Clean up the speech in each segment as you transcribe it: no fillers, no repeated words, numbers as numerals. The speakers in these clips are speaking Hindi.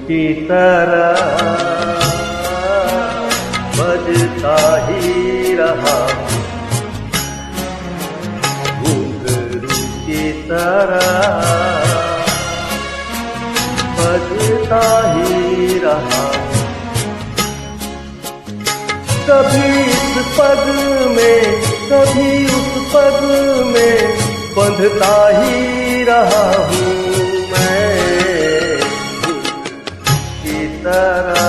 की तरह बजता ही रहा, घुंघरू की तरह बजता ही रहा। कभी इस पग में कभी उस पग में बंधता ही रहा हूँ मैं, की तरह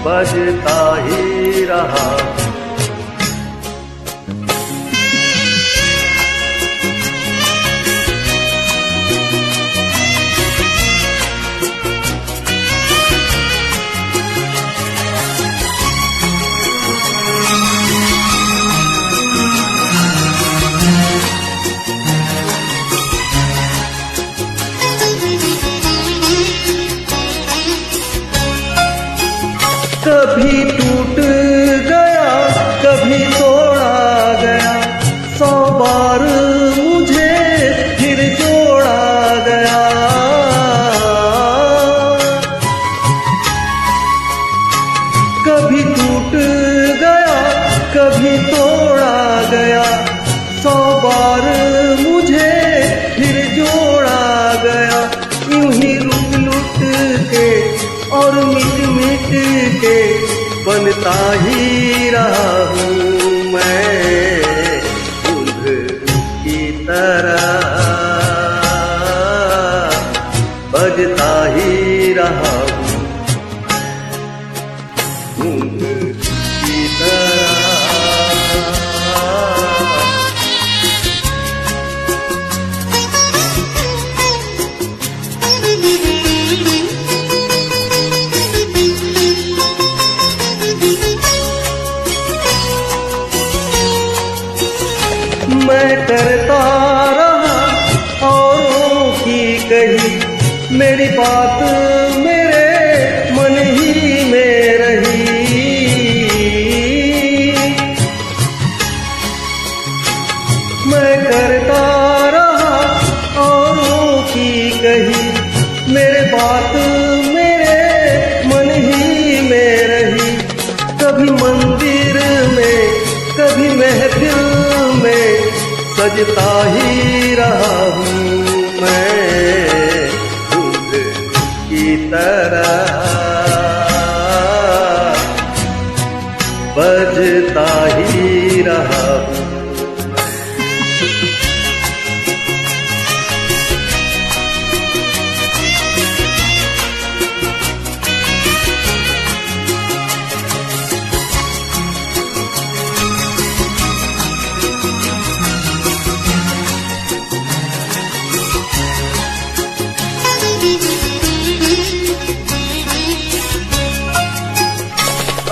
बजता ही रहा। कभी टूट गया कभी तोड़ा गया, 100 बार मुझे फिर जोड़ा गया। कभी टूट गया कभी तोड़ा गया, 100 बार मुझे फिर जोड़ा गया। यूं ही लुट लुट के और मिट मिट के बनता ही रहा हूँ मैं, घुंघरू की तरह बजता ही रहा हूँ, घुंघरू की तरह। मैं करता रहा औरों की कही, मेरी बात मेरे मन ही में रही। मैं करता रहा औरों की कही, मेरे बात मेरे मन ही में रही। कभी मंदिर में कभी महफिल में सजता ही रहा हूँ मैं, घुंघरू की तरह बजता ही रहा हूँ।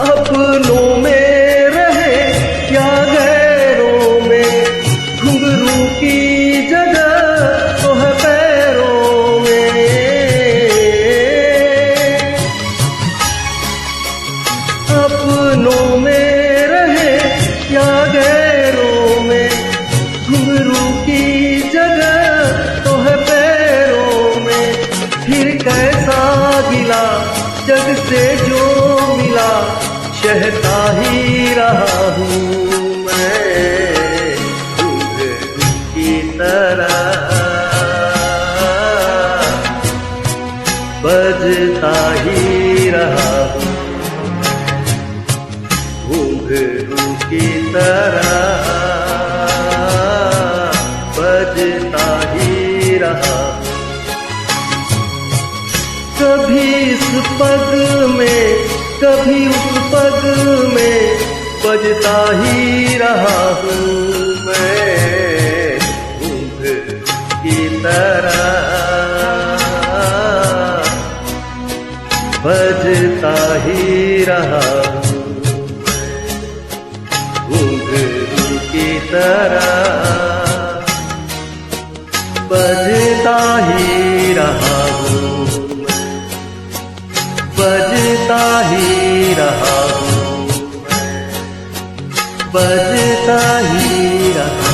अपनों में रहे क्या गैरों में, घुंघरू की जगह तो है पैरों में। अपनों में रहे क्या गैरों में, घुंघरू की जगह तो है पैरों में। फिर कैसा गिला जग से जो मिला, कहता ही रहा हूँ मैं, घुंघरू की तरह बजता ही रहा हूँ, घुंघरू की तरह बजता ही रहा। कभी इस पग में कभी उस पग में बजता ही रहा हूँ मैं, घुंघरू की तरह बजता ही रहा हूँ मैं, घुंघरू की तरह बजता ही रहा हूँ, बजता ही रहा हूँ मैं, बजता ही रहा।